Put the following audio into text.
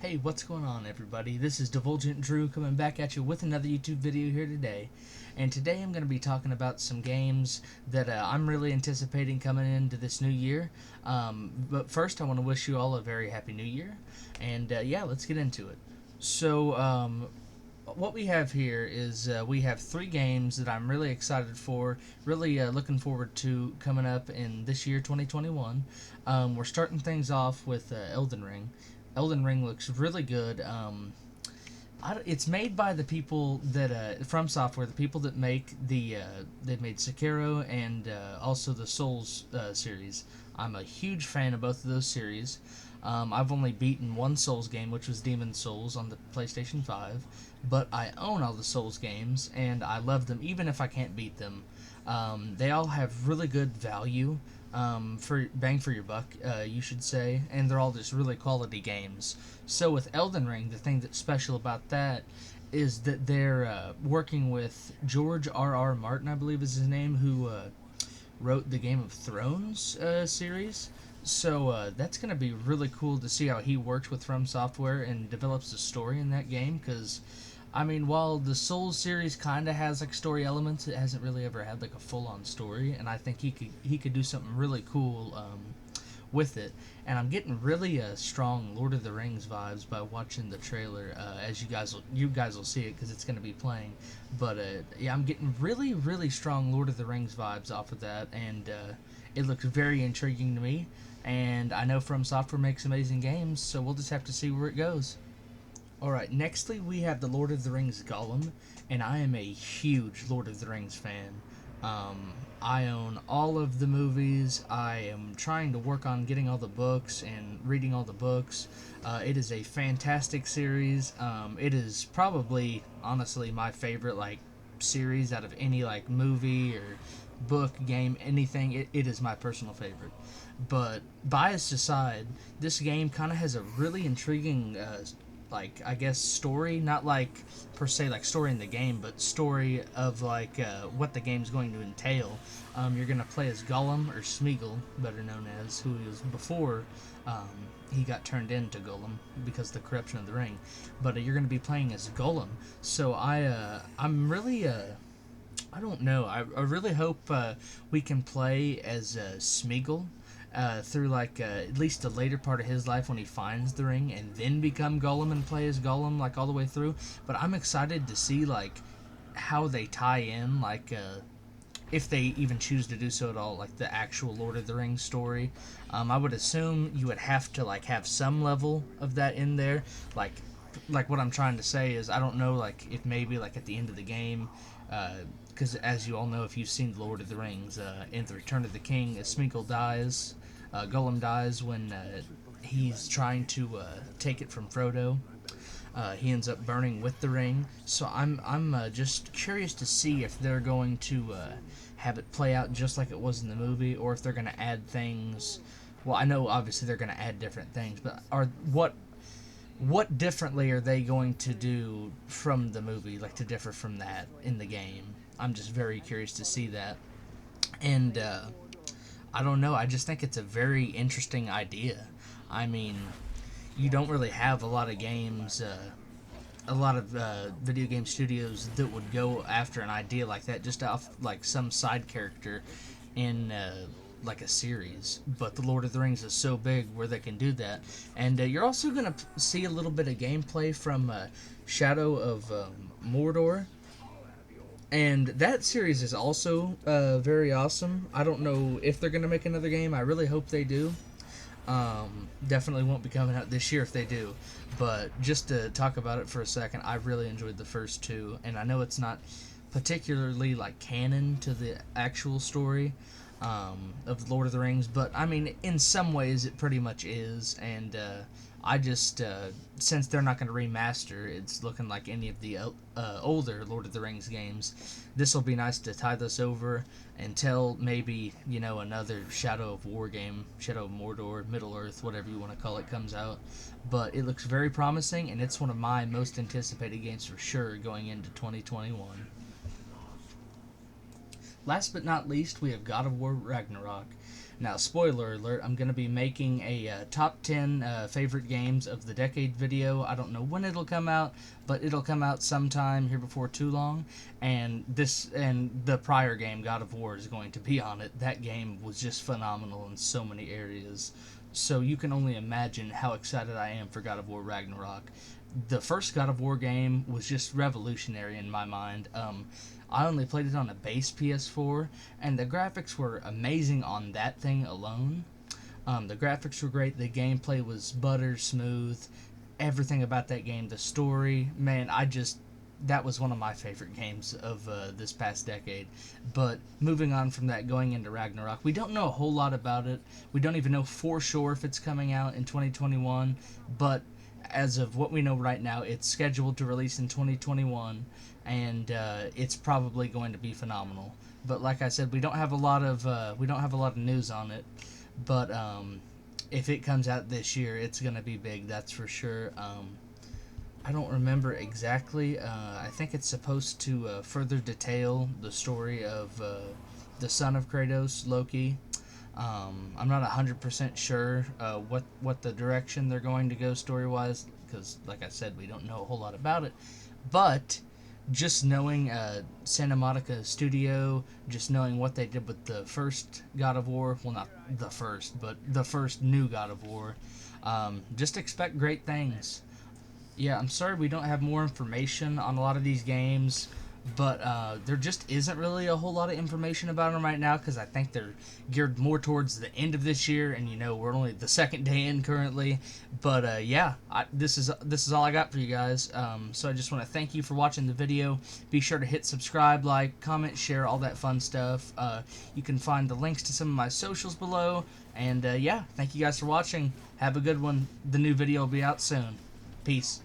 Hey, what's going on, everybody? This is Divulgent Drew coming back at you with another YouTube video here today. And today I'm going to be talking about some games that I'm really anticipating coming into this new year. But first, I want to wish you all a very happy new year. And yeah, let's get into it. So, what we have here is we have three games that I'm really excited for, really looking forward to coming up in this year, 2021. We're starting things off with Elden Ring. Elden Ring looks really good. It's made by the people that From Software, the people that make they made Sekiro and also the Souls series. I'm a huge fan of both of those series. I've only beaten one Souls game, which was Demon Souls on the PlayStation 5, but I own all the Souls games and I love them even if I can't beat them. They all have really good value for bang for your buck, you should say, and they're all just really quality games. So with Elden Ring, the thing that's special about that is that they're working with George R.R. Martin, I believe is his name, who wrote the Game of Thrones series. So that's going to be really cool to see how he works with From Software and develops a story in that game. Because, I mean, while the Souls series kind of has like story elements, it hasn't really ever had like a full-on story. And I think he could do something really cool with it. And I'm getting really strong Lord of the Rings vibes by watching the trailer. As you guys will see it because it's going to be playing. But yeah, I'm getting really strong Lord of the Rings vibes off of that, and it looks very intriguing to me. And I know From Software makes amazing games, so we'll just have to see where it goes. Alright, nextly we have the Lord of the Rings Gollum, and I am a huge Lord of the Rings fan. I own all of the movies. I am trying to work on getting all the books and reading all the books. It is a fantastic series. It is probably, honestly, my favorite like series out of any like movie or book, game, anything. It is my personal favorite. But bias aside, this game kind of has a really intriguing like I guess story, not like per se like story in the game, but story of like what the game's going to entail. You're gonna play as Gollum, or Smeagol, better known as, who he was before he got turned into Gollum because of the corruption of the ring. But you're gonna be playing as Gollum. So I'm really I don't know. I really hope we can play as Smeagol through like at least the later part of his life when he finds the ring, and then become Gollum and play as Gollum like all the way through. But I'm excited to see like how they tie in like if they even choose to do so at all, like the actual Lord of the Rings story. I would assume you would have to like have some level of that in there, like what I'm trying to say is I don't know like if maybe like at the end of the game, because as you all know if you've seen Lord of the Rings, in the Return of the King, Smeagol dies, Gollum dies when he's trying to take it from Frodo. He ends up burning with the ring. So I'm just curious to see if they're going to have it play out just like it was in the movie, or if they're going to add things. Well, I know obviously they're going to add different things, but are what differently are they going to do from the movie, like to differ from that in the game? I'm just very curious to see that, and I don't know. I just think it's a very interesting idea. I mean, you don't really have a lot of games, a lot of video game studios that would go after an idea like that just off like some side character in like a series. But the Lord of the Rings is so big where they can do that, and you're also gonna see a little bit of gameplay from Shadow of Mordor. And that series is also very awesome. I don't know if they're going to make another game. I really hope they do. Definitely won't be coming out this year if they do. But just to talk about it for a second, I really enjoyed the first two, and I know it's not particularly like canon to the actual story of the Lord of the Rings, but I mean, in some ways, it pretty much is. And I just since they're not going to remaster, it's looking like any of the older Lord of the Rings games. This will be nice to tie this over until maybe another Shadow of War game, Shadow of Mordor, Middle Earth, whatever you want to call it, comes out. But it looks very promising, and it's one of my most anticipated games for sure going into 2021. Last but not least, we have God of War Ragnarok. Now, spoiler alert, I'm going to be making a top 10 favorite games of the decade video. I don't know when it'll come out, but it'll come out sometime here before too long. And the prior game, God of War, is going to be on it. That game was just phenomenal in so many areas. So you can only imagine how excited I am for God of War Ragnarok. The first God of War game was just revolutionary in my mind. I only played it on a base PS4, and the graphics were amazing on that thing alone. The graphics were great, the gameplay was butter smooth, everything about that game, the story, man, that was one of my favorite games of this past decade. But moving on from that, going into Ragnarok, we don't know a whole lot about it. We don't even know for sure if it's coming out in 2021, but as of what we know right now, it's scheduled to release in 2021, and it's probably going to be phenomenal. But like I said, we don't have a lot of news on it. But if it comes out this year, it's going to be big. That's for sure. I don't remember exactly. I think it's supposed to further detail the story of the son of Kratos, Loki. I'm not 100% sure what the direction they're going to go story-wise, because, like I said, we don't know a whole lot about it. But just knowing Santa Monica Studio, just knowing what they did with the first God of War, well, not the first, but the first new God of War, just expect great things. Yeah, I'm sorry we don't have more information on a lot of these games, but there just isn't really a whole lot of information about them right now, because I think they're geared more towards the end of this year, and we're only the second day in currently. But yeah, this is all I got for you guys. So I just want to thank you for watching the video. Be sure to hit subscribe, like, comment, share, all that fun stuff. You can find the links to some of my socials below, and yeah, thank you guys for watching. Have a good one. The new video will be out soon. Peace.